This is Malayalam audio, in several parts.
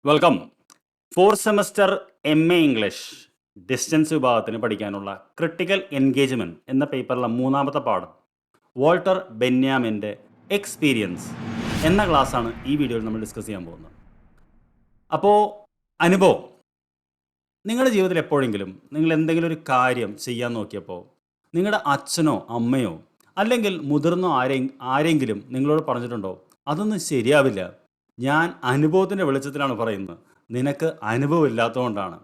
Welcome. Fourth semester MA English distance വിഭാഗത്തിന് പഠിക്കാനുള്ള ക്രിട്ടിക്കൽ എൻഗേജ്മെൻറ്റ് എന്ന പേപ്പറിലെ മൂന്നാമത്തെ പാഠം വാൾട്ടർ ബെന്യാമിൻ്റെ എക്സ്പീരിയൻസ് എന്ന ക്ലാസ്സാണ് ഈ വീഡിയോയിൽ നമ്മൾ ഡിസ്കസ് ചെയ്യാൻ പോകുന്നത്. അപ്പോൾ അനുഭവം, നിങ്ങളുടെ ജീവിതത്തിൽ എപ്പോഴെങ്കിലും നിങ്ങൾ എന്തെങ്കിലും ഒരു കാര്യം ചെയ്യാൻ നോക്കിയപ്പോൾ നിങ്ങളുടെ അച്ഛനോ അമ്മയോ അല്ലെങ്കിൽ മുതിർന്ന ആരെങ്കിലും നിങ്ങളോട് പറഞ്ഞിട്ടുണ്ടോ, അതൊന്നും ശരിയാവില്ല, ഞാൻ അനുഭവത്തിൻ്റെ വെളിച്ചത്തിലാണ് പറയുന്നത്, നിനക്ക് അനുഭവം ഇല്ലാത്തതുകൊണ്ടാണ്.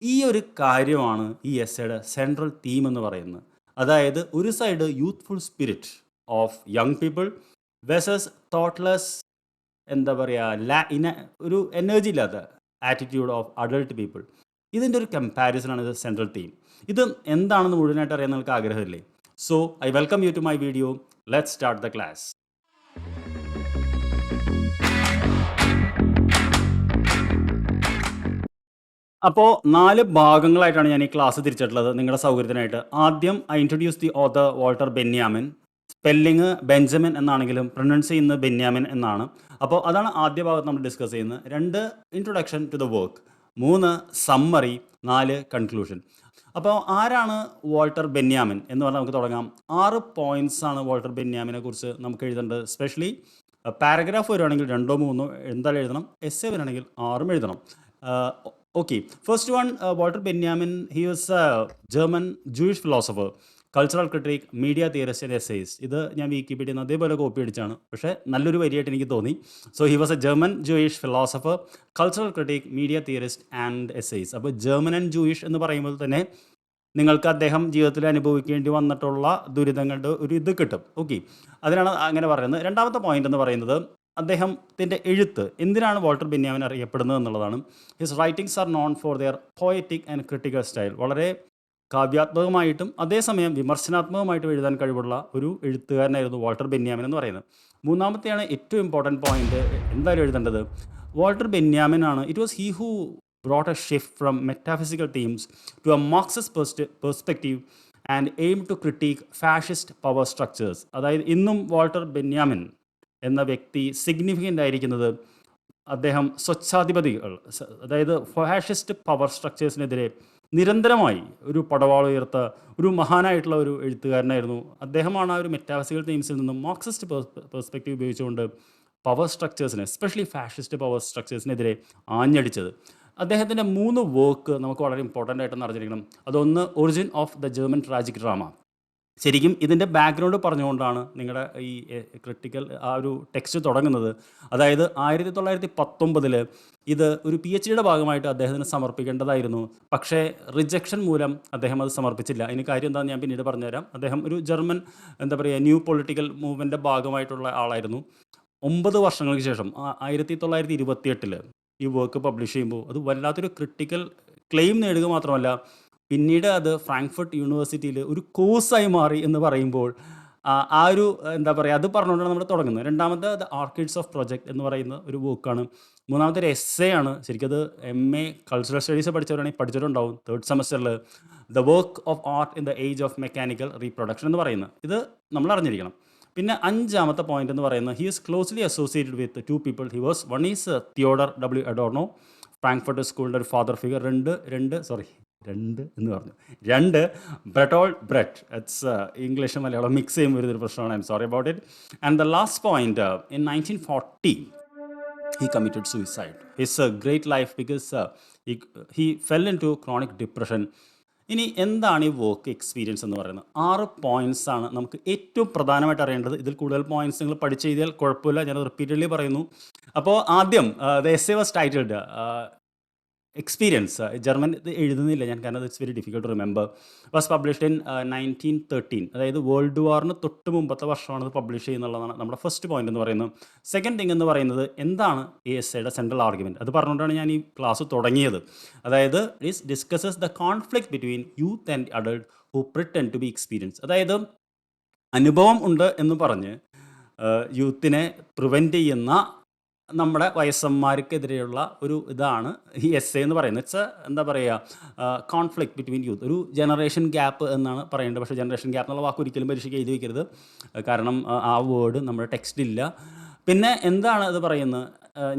ഈ ഒരു കാര്യമാണ് ഈ എസ്സേയുടെ സെൻട്രൽ തീം എന്ന് പറയുന്നത്. അതായത് ഒരു side youthful spirit of young people versus thoughtless, എന്താ പറയുക, ഒരു എനർജി ഇല്ലാത്ത ആറ്റിറ്റ്യൂഡ് ഓഫ് അഡൾട്ട് പീപ്പിൾ. ഇതിൻ്റെ ഒരു കമ്പാരിസണാണ് ഇത് സെൻട്രൽ തീം. ഇത് എന്താണെന്ന് മുഴുവനായിട്ട് അറിയാൻ നിങ്ങൾക്ക് ആഗ്രഹമില്ലേ? So I welcome you to my video. Let's start the class. അപ്പോൾ 4 ഭാഗങ്ങളായിട്ടാണ് ഞാൻ ഈ ക്ലാസ് തിരിച്ചിട്ടുള്ളത് നിങ്ങളുടെ സൗകര്യത്തിനായിട്ട്. ആദ്യം I introduce the author Walter Benjamin. Spelling Benjamin എന്നാണെങ്കിലും പ്രൊനൗൺസ് ചെയ്യുന്നത് ബെന്യാമിൻ എന്നാണ്. അപ്പോൾ അതാണ് ആദ്യ ഭാഗത്ത് നമ്മൾ ഡിസ്കസ് ചെയ്യുന്നത്. 2 introduction to the work, 3 summary, 4 conclusion. അപ്പോൾ ആരാണ് വാൾട്ടർ ബെന്യാമിൻ എന്ന് പറഞ്ഞാൽ നമുക്ക് തുടങ്ങാം. 6 പോയിൻറ്റ്സ് ആണ് വാൾട്ടർ ബെന്യാമിനെ കുറിച്ച് നമുക്ക് എഴുതേണ്ടത്. സ്പെഷ്യലി പാരഗ്രാഫ് വരുവാണെങ്കിൽ 2 or 3 എന്തായാലും എഴുതണം. എസ്സേ വരികയാണെങ്കിൽ 6 എഴുതണം. Okay, first one, Walter Benjamin. He was a German Jewish philosopher, cultural critic, media theorist and essayist. ഇത് ഞാൻ വിക്കിപീഡിയയിൽ നിന്ന് അതേപോലെ കോപ്പി അടിച്ചാണ്, പക്ഷേ നല്ലൊരു വരിയായിട്ട് എനിക്ക് തോന്നി. So he was a German Jewish philosopher, cultural critic, media theorist and essays. അപ്പോൾ ജർമ്മൻ ആൻഡ് ജൂയിഷ് എന്ന് പറയുമ്പോൾ തന്നെ നിങ്ങൾക്ക് അദ്ദേഹം ജീവിതത്തിൽ അനുഭവിക്കേണ്ടി വന്നിട്ടുള്ള ദുരിതങ്ങളുടെ ഒരു ഇത് കിട്ടും. ഓക്കെ, അതിനാണ് അങ്ങനെ പറയുന്നത്. രണ്ടാമത്തെ പോയിന്റ് എന്ന് പറയുന്നത് അദ്ദേഹത്തിൻ്റെ എഴുത്ത് എന്തിനാണ് വാൾട്ടർ ബെന്യാമിൻ അറിയപ്പെടുന്നത് എന്നുള്ളതാണ്. His writings are known for their poetic and critical style. വളരെ കാവ്യാത്മകമായിട്ടും അതേസമയം വിമർശനാത്മകമായിട്ടും എഴുതാൻ കഴിവുള്ള ഒരു എഴുത്തുകാരനായിരുന്നു വാൾട്ടർ ബെന്യാമിൻ എന്ന് പറയുന്നത്. മൂന്നാമത്തെയാണ് ഏറ്റവും ഇമ്പോർട്ടൻറ്റ് പോയിന്റ്, എന്തായാലും എഴുതേണ്ടത്. വാൾട്ടർ ബെന്യാമിൻ ആണ്. It was he who brought a shift from metaphysical themes to a Marxist perspective and aimed to critique fascist power structures. അതായത് ഇന്നും വാൾട്ടർ ബെന്യാമിൻ എന്ന വ്യക്തി സിഗ്നിഫിക്കൻ്റ് ആയിരിക്കുന്നത് അദ്ദേഹം സ്വച്ഛാധിപതികൾ, അതായത് ഫാഷിസ്റ്റ് പവർ സ്ട്രക്ചേഴ്സിനെതിരെ നിരന്തരമായി ഒരു പടവാളുയർത്ത ഒരു മഹാനായിട്ടുള്ള ഒരു എഴുത്തുകാരനായിരുന്നു. അദ്ദേഹമാണ് ആ ഒരു മെറ്റാഫിസിക്കൽ തീംസിൽ നിന്നും മാർക്സിസ്റ്റ് പെർസ്പെക്റ്റീവ് ഉപയോഗിച്ചുകൊണ്ട് പവർ സ്ട്രക്ചേഴ്സിനെ, എസ്പെഷ്യലി ഫാഷിസ്റ്റ് പവർ സ്ട്രക്ചേഴ്സിനെതിരെ ആഞ്ഞടിച്ചത്. അദ്ദേഹത്തിൻ്റെ 3 വർക്ക് നമുക്ക് വളരെ ഇമ്പോർട്ടൻ്റ് ആയിട്ടൊന്ന് അറിഞ്ഞിരിക്കണം. അതൊന്ന് origin of the German tragic drama. ശരിക്കും ഇതിൻ്റെ ബാക്ക്ഗ്രൗണ്ട് പറഞ്ഞുകൊണ്ടാണ് നിങ്ങളുടെ ഈ ക്രിട്ടിക്കൽ ആ ഒരു ടെക്സ്റ്റ് തുടങ്ങുന്നത്. അതായത് 1919 ഇത് ഒരു PhDയുടെ ഭാഗമായിട്ട് അദ്ദേഹത്തിന് സമർപ്പിക്കേണ്ടതായിരുന്നു. പക്ഷേ റിജക്ഷൻ മൂലം അദ്ദേഹം അത് സമർപ്പിച്ചില്ല. അതിന് കാര്യം എന്താണെന്ന് ഞാൻ പിന്നീട് പറഞ്ഞുതരാം. അദ്ദേഹം ഒരു ജർമ്മൻ ന്യൂ പൊളിറ്റിക്കൽ മൂവ്മെൻ്റെ ഭാഗമായിട്ടുള്ള ആളായിരുന്നു. 9 വർഷങ്ങൾക്ക് ശേഷം 1928 ഈ വർക്ക് പബ്ലിഷ് ചെയ്യുമ്പോൾ അത് വല്ലാത്തൊരു ക്രിട്ടിക്കൽ ക്ലെയിം നേടുക മാത്രമല്ല, പിന്നീട് അത് ഫ്രാങ്ക്ഫർട്ട് യൂണിവേഴ്സിറ്റിയിൽ ഒരു കോഴ്സായി മാറി എന്ന് പറയുമ്പോൾ ആ ഒരു അത് പറഞ്ഞുകൊണ്ടാണ് നമ്മൾ തുടങ്ങുന്നത്. രണ്ടാമത്തെ ദ ആർക്കിഡ്സ് ഓഫ് പ്രൊജക്ട് എന്ന് പറയുന്ന ഒരു ബുക്കാണ്. മൂന്നാമത്തെ ഒരു എസ്സേ ആണ്. ശരിക്കും അത് MA കൾച്ചറൽ സ്റ്റഡീസ് പഠിച്ചവരാണെങ്കിൽ പഠിച്ചിട്ടുണ്ടാവും. 3rd സെമസ്റ്ററിൽ the work of art in the age of mechanical reproduction എന്ന് പറയുന്നത്. ഇത് നമ്മൾ അറിഞ്ഞിരിക്കണം. പിന്നെ 5ാമത്തെ പോയിന്റ് എന്ന് പറയുന്നത് he is closely associated with 2 people. One is Theodor W. Adorno, Frankfurt സ്കൂളിൻ്റെ ഒരു father figure. 2 Bertolt Brecht. It's English Malayalam mix ചെയ്യുമ്പോൾ വരുന്നൊരു പ്രശ്നമാണ്. I am sorry about it. And the last point, in 1940 he committed suicide. It's a great life because he fell into chronic depression. ഇനി എന്താണ് ഈ വർക്ക് എക്സ്പീരിയൻസ് എന്ന് പറയുന്നത്? 6 പോയിൻറ്റ്സ് ആണ് നമുക്ക് ഏറ്റവും പ്രധാനമായിട്ട് അറിയേണ്ടത്. ഇതിൽ കൂടുതൽ പോയിൻറ്റ്സ് നിങ്ങൾ പഠിച്ചെഴുതിയാൽ കുഴപ്പമില്ല, ഞാൻ റിപ്പീറ്റഡ്ലി പറയുന്നു. അപ്പോൾ ആദ്യം the essay was titled experience. German ഇത് എഴുതുന്നില്ല ഞാൻ, കാരണം it's very difficult to remember. Was published in 1913. അതായത് വേൾഡ് വാറിന് തൊട്ട് മുമ്പത്തെ വർഷമാണ് ഇത് പബ്ലിഷ് ചെയ്യുന്നുള്ളതാണ് നമ്മുടെ ഫസ്റ്റ് പോയിന്റ് എന്ന് പറയുന്നത്. സെക്കൻഡ് തിങ് എന്ന് പറയുന്നത് എന്താണ് ഈ എസ്സേയുടെ സെൻട്രൽ ആർഗ്യുമെൻറ്റ്. അത് പറഞ്ഞുകൊണ്ടാണ് ഞാൻ ഈ ക്ലാസ് തുടങ്ങിയത്. അതായത് it discusses the conflict between youth and adult who pretend to be experience. അതായത് അനുഭവം ഉണ്ട് എന്ന് പറഞ്ഞ് യൂത്തിനെ പ്രിവെൻറ്റ് ചെയ്യുന്ന നമ്മുടെ വയസ്സന്മാർക്കെതിരെയുള്ള ഒരു ഇതാണ് ഈ എസ്സേ എന്ന് പറയുന്നത്. It's conflict between youth. ഒരു ജനറേഷൻ ഗ്യാപ്പ് എന്നാണ് പറയേണ്ടത്. പക്ഷേ ജനറേഷൻ ഗ്യാപ്പ് എന്നുള്ള വാക്ക് ഒരിക്കലും പരീക്ഷയ്ക്ക് എഴുതി വയ്ക്കരുത്, കാരണം ആ വേർഡ് നമ്മുടെ ടെക്സ്റ്റിലില്ല. പിന്നെ എന്താണ് അത് പറയുന്നത്?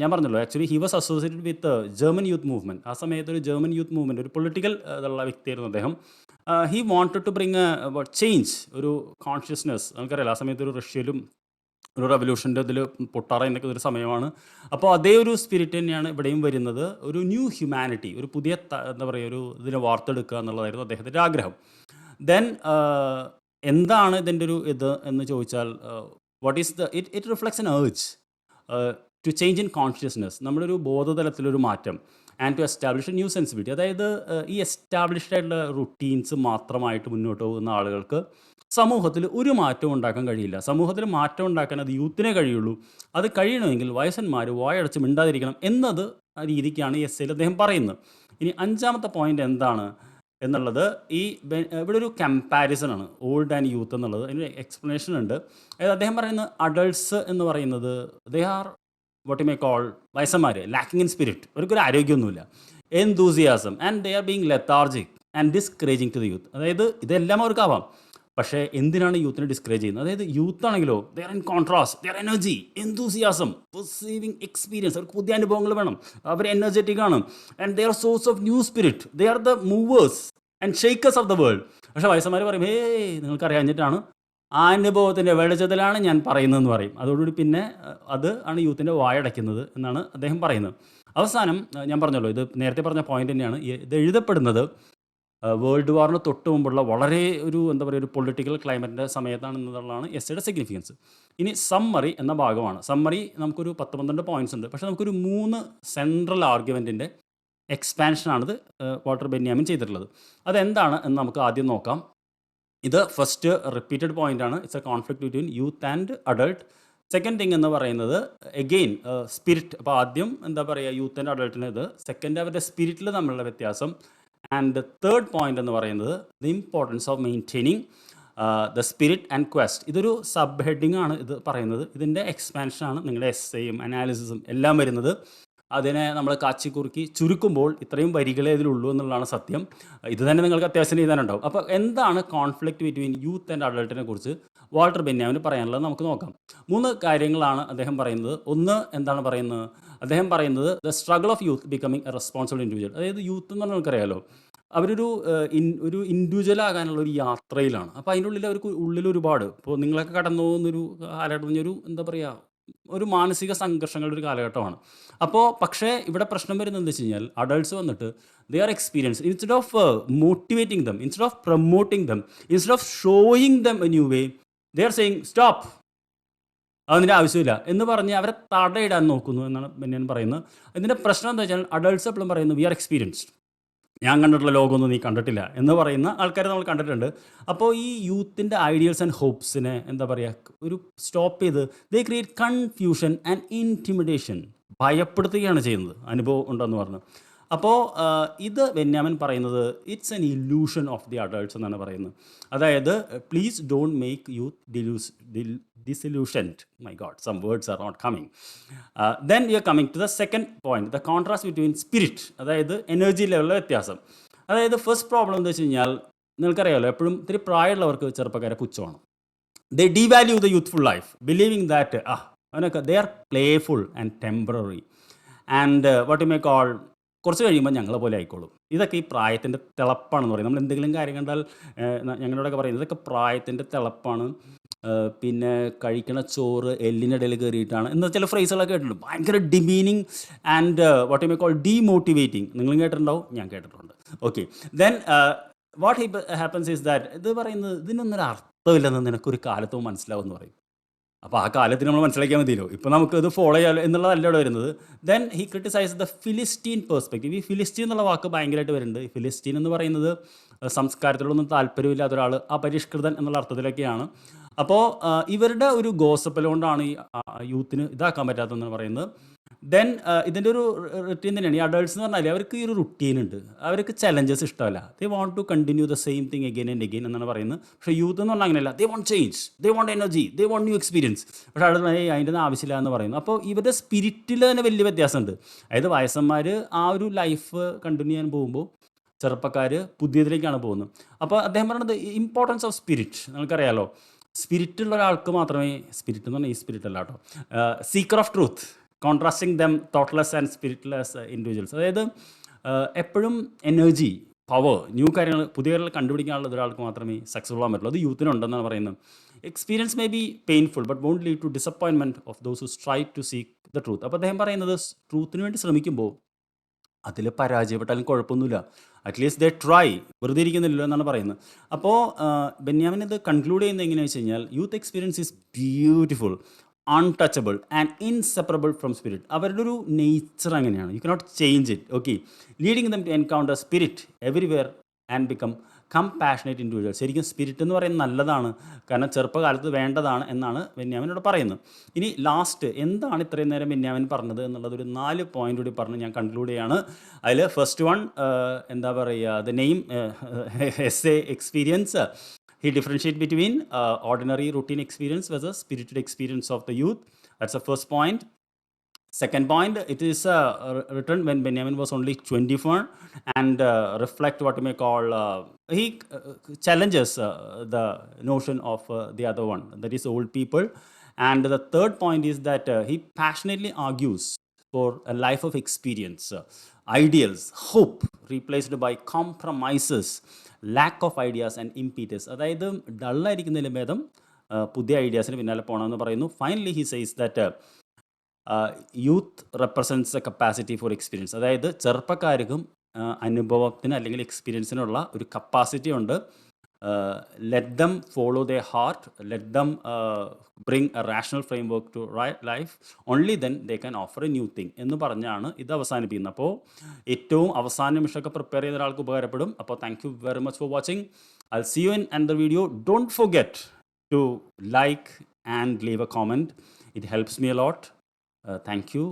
ഞാൻ പറഞ്ഞല്ലോ actually he was associated with German youth movement. ആ സമയത്ത് ഒരു ജർമ്മൻ യൂത്ത് മൂവ്മെൻറ്റ്, ഒരു പൊളിറ്റിക്കൽ ഇതുള്ള വ്യക്തിയായിരുന്നു അദ്ദേഹം. He wanted to bring change, ഒരു കോൺഷ്യസ്നെസ്. നമുക്കറിയാലോ ആ സമയത്ത് ഒരു റഷ്യയിലും ഒരു റവല്യൂഷൻ്റെ ഇതിൽ പൊട്ടാറായി നിൽക്കുന്ന ഒരു സമയമാണ്. അപ്പോൾ അതേ ഒരു സ്പിരിറ്റ് തന്നെയാണ് ഇവിടെയും വരുന്നത്. ഒരു ന്യൂ ഹ്യൂമാനിറ്റി, ഒരു പുതിയ എന്താ പറയുക, ഒരു ഇതിനെ വാർത്തെടുക്കുക എന്നുള്ളതായിരുന്നു അദ്ദേഹത്തിൻ്റെ ആഗ്രഹം. ദെൻ എന്താണ് ഇതിൻ്റെ ഒരു ഇത് എന്ന് ചോദിച്ചാൽ, what is the it reflects an urge to change in consciousness, നമ്മുടെ ഒരു ബോധതലത്തിലൊരു മാറ്റം, and to establish a new sensibility. അതായത് ഈ എസ്റ്റാബ്ലിഷ്ഡ് ആയിട്ടുള്ള റുട്ടീൻസ് മാത്രമായിട്ട് മുന്നോട്ട് പോകുന്ന ആളുകൾക്ക് സമൂഹത്തിൽ ഒരു മാറ്റവും ഉണ്ടാക്കാൻ കഴിയില്ല. സമൂഹത്തിൽ മാറ്റം ഉണ്ടാക്കാൻ അത് യൂത്തിനെ കഴിയുള്ളൂ. അത് കഴിയണമെങ്കിൽ വയസ്സന്മാർ വായടച്ച് മിണ്ടാതിരിക്കണം എന്നത് ആ രീതിക്കാണ് ഈ എസ്സേയിൽ അദ്ദേഹം പറയുന്നത്. ഇനി 5ാമത്തെ പോയിന്റ് എന്താണ് എന്നുള്ളത്, ഇവിടെ ഒരു കമ്പാരിസൺ ആണ് ഓൾഡ് ആൻഡ് യൂത്ത് എന്നുള്ളത്. അതിന് എക്സ്പ്ലനേഷൻ ഉണ്ട്. അതായത് അദ്ദേഹം പറയുന്നത് അഡൾട്ട്സ് എന്ന് പറയുന്നത് they are what you may call വയസ്സന്മാർ, ലാക്കിംഗ് ഇൻ സ്പിരിറ്റ്, അവർക്കൊരു ആരോഗ്യമൊന്നുമില്ല, enthusiasm, and they are being lethargic and discouraging to the youth. അതായത് ഇതെല്ലാം അവർക്കാവാം, പക്ഷേ എന്തിനാണ് യൂത്തിനെ ഡിസ്കറേജ് ചെയ്യുന്നത്? അതായത് യൂത്ത് ആണെങ്കിലോ they are in contrast, they are energy, enthusiasm, perceiving experience, അവർക്ക് പുതിയ അനുഭവങ്ങൾ വേണം, അവർ എനർജറ്റിക് ആണ്, and they R source of new spirit, they are the movers and shakers of the world. പക്ഷേ വയസ്സന്മാർ പറയും, നിങ്ങൾക്ക് അറിയാഞ്ഞിട്ടാണ്, ആ അനുഭവത്തിൻ്റെ വെളിച്ചത്തിലാണ് ഞാൻ പറയുന്നതെന്ന് പറയും. അതോടുകൂടി പിന്നെ അത് ആണ് യൂത്തിൻ്റെ വായടയ്ക്കുന്നത് എന്നാണ് അദ്ദേഹം പറയുന്നത്. അവസാനം ഞാൻ പറഞ്ഞല്ലോ, ഇത് നേരത്തെ പറഞ്ഞ പോയിന്റ് തന്നെയാണ്. ഇത് എഴുതപ്പെടുന്നത് വേൾഡ് വാറിന് തൊട്ട് മുമ്പുള്ള വളരെ ഒരു എന്താ പറയുക, ഒരു പൊളിറ്റിക്കൽ ക്ലൈമറ്റിൻ്റെ സമയത്താണ് എന്നുള്ളതാണ് എസ്സേയുടെ സിഗ്നിഫിക്കൻസ്. ഇനി സമ്മറി എന്ന ഭാഗമാണ്. സമ്മറി നമുക്കൊരു 10-12 പോയിന്റ്സ് ഉണ്ട്, പക്ഷേ നമുക്കൊരു 3 സെൻട്രൽ ആർഗ്യുമെൻറ്റിൻ്റെ എക്സ്പാൻഷനാണിത് വാൾട്ടർ ബെന്യാമിൻ ചെയ്തിട്ടുള്ളത്. അതെന്താണ് എന്ന് നമുക്ക് ആദ്യം നോക്കാം. ഇത് ഫസ്റ്റ് റിപ്പീറ്റഡ് പോയിന്റ് ആണ്. It's A conflict between youth and adult. Second thing എന്ന് പറയുന്നത് എഗെയിൻ സ്പിരിറ്റ്. അപ്പോൾ ആദ്യം എന്താ പറയുക, യൂത്ത് ആൻഡ് അഡൾട്ടിന് ഇത്. സെക്കൻഡ് അവരുടെ സ്പിരിറ്റിൽ തമ്മിലുള്ള വ്യത്യാസം. ആൻഡ് തേർഡ് പോയിന്റ് എന്ന് പറയുന്നത് the importance of maintaining the spirit and quest. ഇതൊരു സബ് ഹെഡിങ് ആണ് ഇത് പറയുന്നത്. ഇതിൻ്റെ എക്സ്പാൻഷനാണ് നിങ്ങളുടെ എസ്സേയും അനാലിസിസും എല്ലാം വരുന്നത്. അതിനെ നമ്മൾ കാച്ചിക്കുറുക്കി ചുരുക്കുമ്പോൾ ഇത്രയും വരികളെ ഇതിലുള്ളൂ എന്നുള്ളതാണ് സത്യം. ഇത് തന്നെ നിങ്ങൾക്ക് അത്യാവശ്യം എഴുതാനുണ്ടാവും. അപ്പോൾ എന്താണ് കോൺഫ്ലിക്റ്റ് ബിറ്റ്വീൻ യൂത്ത് ആൻഡ് അഡൾട്ടിനെ കുറിച്ച് വാൾട്ടർ ബെന്യാമിന് പറയാനുള്ളത് നമുക്ക് നോക്കാം. 3 കാര്യങ്ങളാണ് അദ്ദേഹം പറയുന്നത്. ഒന്ന് എന്താണ് പറയുന്നത്? അദ്ദേഹം പറയുന്നത് the struggle of youth becoming A responsible individual. അതായത് യൂത്ത് എന്ന് പറഞ്ഞാൽ നമുക്കറിയാലോ, അവരൊരു ഒരു ഇൻഡിവിജ്വൽ ആകാനുള്ള ഒരു യാത്രയിലാണ്. അപ്പോൾ അതിൻ്റെ ഉള്ളിൽ അവർക്ക് ഒരുപാട്, ഇപ്പോൾ നിങ്ങളൊക്കെ കടന്നു പോകുന്നൊരു കാലഘട്ടം, ഒരു എന്താ പറയുക, ഒരു മാനസിക സംഘർഷങ്ങളുടെ ഒരു കാലഘട്ടമാണ്. അപ്പോൾ പക്ഷേ ഇവിടെ പ്രശ്നം വരുന്നത് എന്താ വെച്ച് കഴിഞ്ഞാൽ, അഡൾട്ട്സ് വന്നിട്ട് they are experience, instead of motivating dum, instead of promoting dum, instead of showing them a new way, they are saying stop, അതിൻ്റെ ആവശ്യമില്ല എന്ന് പറഞ്ഞ് അവരെ തടയിടാൻ നോക്കുന്നു എന്നാണ് ഞാൻ പറയുന്നത്. ഇതിൻ്റെ പ്രശ്നം എന്താ വെച്ചാൽ, അഡൾട്ട്സ് എപ്പോഴും പറയുന്നത് വി ആർ എക്സ്പീരിയൻസ്ഡ്, ഞാൻ കണ്ടിട്ടുള്ള ലോകമൊന്നും നീ കണ്ടിട്ടില്ല എന്ന് പറയുന്ന ആൾക്കാരെ നമ്മൾ കണ്ടിട്ടുണ്ട്. അപ്പോൾ ഈ യൂത്തിൻ്റെ ഐഡിയൽസ് ആൻഡ് ഹോപ്സിനെ എന്താ പറയുക, ഒരു സ്റ്റോപ്പ് ചെയ്ത് ദേ ക്രിയേറ്റ് കൺഫ്യൂഷൻ ആൻഡ് ഇൻറ്റിമിഡേഷൻ, ഭയപ്പെടുത്തുകയാണ് ചെയ്യുന്നത്, അനുഭവം ഉണ്ടെന്ന് പറഞ്ഞു. അപ്പോൾ ഇത് ബെന്യാമിൻ പറയുന്നത് it's an illusion of the adults എന്നാണ് പറയുന്നത്. അതായത് please don't make youth disillusioned. My God, some words are not coming. Then we are coming to the second point, the contrast between spirit, അതായത് എനർജി ലെവലിലെ വ്യത്യാസം. അതായത് ഫസ്റ്റ് പ്രോബ്ലം എന്താ വെച്ച് കഴിഞ്ഞാൽ, നിങ്ങൾക്കറിയാമല്ലോ, എപ്പോഴും ഇത്തിരി പ്രായമുള്ളവർക്ക് ചെറുപ്പക്കാരെ പുച്ഛമാണ്. They devalue the youthful life, believing that അവനൊക്കെ they are playful and temporary and what you may call, കുറച്ച് കഴിയുമ്പോൾ ഞങ്ങളെ പോലെ ആയിക്കോളും. ഇതൊക്കെ ഈ പ്രായത്തിൻ്റെ തിളപ്പാണെന്ന് പറയും. നമ്മൾ എന്തെങ്കിലും കാര്യം കണ്ടാൽ ഞങ്ങളോടൊക്കെ പറയുന്നത് ഇതൊക്കെ പ്രായത്തിൻ്റെ തിളപ്പാണ്, പിന്നെ കഴിക്കണ ചോറ് എല്ലിനിടയിൽ കയറിയിട്ടാണ് എന്ന ചില ഫ്രേസുകളൊക്കെ കേട്ടിട്ടുണ്ട്. ഭയങ്കര demeaning and what you may call demotivating. നിങ്ങളും കേട്ടിട്ടുണ്ടാവും, ഞാൻ കേട്ടിട്ടുണ്ട്. Okay, then what happens is that, ഇത് പറയുന്നത് ഇതിനൊന്നൊരു അർത്ഥമില്ലെന്ന് നിനക്കൊരു കാലത്തും മനസ്സിലാവും എന്ന് പറയും. അപ്പോൾ ആ കാലത്തിന് നമ്മൾ മനസ്സിലാക്കിയാൽ മതിയല്ലോ, ഇപ്പോൾ നമുക്ക് ഇത് ഫോളോ ചെയ്യാമല്ലോ എന്നുള്ളതല്ല ഇവിടെ വരുന്നത്. Then he criticise the philistine perspective. ഈ ഫിലിസ്റ്റീൻ എന്നുള്ള വാക്ക് ഭയങ്കരമായിട്ട് വരുന്നുണ്ട്. ഈ ഫിലിസ്റ്റീൻ എന്ന് പറയുന്നത് സംസ്കാരത്തിലൊന്നും താല്പര്യമില്ലാത്ത ഒരാൾ, അപരിഷ്കൃതൻ എന്നുള്ള അർത്ഥത്തിലൊക്കെയാണ്. അപ്പോൾ ഇവരുടെ ഒരു ഗോസപ്പൽ കൊണ്ടാണ് ഈ യൂത്തിന് ഇതാക്കാൻ പറ്റാത്തതെന്ന് പറയുന്നത്. ദെൻ ഇതിൻ്റെ ഒരു റുട്ടീൻ തന്നെയാണ്. ഈ അഡൾട്ട്സ് എന്ന് പറഞ്ഞാൽ അവർക്ക് ഈ ഒരു റുട്ടീൻ ഉണ്ട്, അവർക്ക് ചലഞ്ചസ് ഇഷ്ടമല്ല. They want to continue the same thing again and again എന്നാണ് പറയുന്നത്. പക്ഷേ യൂത്ത് എന്ന് പറഞ്ഞാൽ അങ്ങനെയല്ല. They want change, they want energy, they want new experience. പക്ഷേ അതിൻ്റെ ആവശ്യമില്ല എന്ന് പറയുന്നു. അപ്പോൾ ഇവരുടെ സ്പിരിറ്റിൽ തന്നെ വലിയ വ്യത്യാസമുണ്ട്. അതായത് വയസ്സന്മാർ ആ ഒരു ലൈഫ് കണ്ടിന്യൂ ചെയ്യാൻ പോകുമ്പോൾ ചെറുപ്പക്കാർ പുതിയതിലേക്കാണ് പോകുന്നത്. അപ്പോൾ അദ്ദേഹം പറയുന്നത് ഇമ്പോർട്ടൻസ് ഓഫ് സ്പിരിറ്റ്. നമുക്കറിയാലോ, സ്പിരിറ്റുള്ള ഒരാൾക്ക് മാത്രമേ, സ്പിരിറ്റ് എന്ന് പറഞ്ഞാൽ ഈ സ്പിരിറ്റ് അല്ല കേട്ടോ, seeker of truth, contrasting them thoughtless and spiritless individuals. അതായത് എപ്പോഴും എനർജി, പവർ, ന്യൂ കാര്യങ്ങൾ, പുതിയ കാര്യങ്ങൾ കണ്ടുപിടിക്കാനുള്ളത് ഒരാൾക്ക് മാത്രമേ സക്സസ്ഫുൾ ആകാൻ പറ്റുള്ളൂ. അത് യൂത്തിനുണ്ടെന്നാണ് പറയുന്നത്. Experience may be painful but won't lead to disappointment of those who strive to seek the truth. അപ്പോൾ അദ്ദേഹം പറയുന്നത് ട്രൂത്തിന് വേണ്ടി ശ്രമിക്കുമ്പോൾ അതിൽ പരാജയപ്പെട്ടാലും കുഴപ്പമൊന്നുമില്ല, അറ്റ്ലീസ്റ്റ് ദേ ട്രൈ, വെറുതെ ഇരിക്കുന്നില്ലല്ലോ എന്നാണ് പറയുന്നത്. അപ്പോൾ ബെന്യാമിൻ ഇത് കൺക്ലൂഡ് ചെയ്യുന്നത് എങ്ങനെയാണെന്ന് വെച്ച് കഴിഞ്ഞാൽ, youth experience is beautiful, untouchable and inseparable from spirit. അവരുടെ ഒരു നേച്ചർ അങ്ങനെയാണ്, you cannot change it. Okay, leading them to encounter spirit everywhere and become compassionate individual. ശരിക്കും സ്പിരിറ്റ് എന്ന് പറയുന്നത് നല്ലതാണ്, കാരണം ചെറുപ്പകാലത്ത് വേണ്ടതാണ് എന്നാണ് ബെന്യാമിനോട് പറയുന്നത്. ഇനി ലാസ്റ്റ് എന്താണ് ഇത്രയും നേരം ബെന്യാമിൻ പറഞ്ഞത് എന്നുള്ളത് ഒരു 4 പോയിന്റ് കൂടി പറഞ്ഞ് ഞാൻ കൺക്ലൂഡ് ചെയ്യാണ്. അതിൽ ഫസ്റ്റ് വൺ, എന്താ പറയുക, the name S A experience. He differentiate between ordinary routine experience versus spirited experience of the youth. That's the first point. Second point, it is written when Benjamin was only 24 and reflect what you may call, he challenges the notion of the other one, that is old people. And the third point is that he passionately argues for a life of experience, ideals, hope replaced by compromises, lack of ideas and impetus. അതായത് ഡള്ളായിരിക്കുന്നതിലും ഭേദം പുതിയ ഐഡിയാസിന് പിന്നാലെ പോകണമെന്ന് പറയുന്നു. Finally he says that youth represents a capacity for experience. അതായത് ചെറുപ്പക്കാർക്കും അനുഭവത്തിന് അല്ലെങ്കിൽ എക്സ്പീരിയൻസിനുള്ള ഒരു കപ്പാസിറ്റി ഉണ്ട്. Let them follow the heart, let them bring a rational framework to life, only then they can offer a new thing എന്ന് പറഞ്ഞാണ് ഇത് അവസാനിപ്പിക്കുന്നത്. അപ്പോൾ ഏറ്റവും അവസാന നിമിഷമൊക്കെ പ്രിപ്പയർ ചെയ്യുന്ന ഒരാൾക്ക് ഉപകാരപ്പെടും. അപ്പോൾ thank you very much for watching. I see you in another video. Don't forget to like and leave a comment. It helps me a lot. Thank you.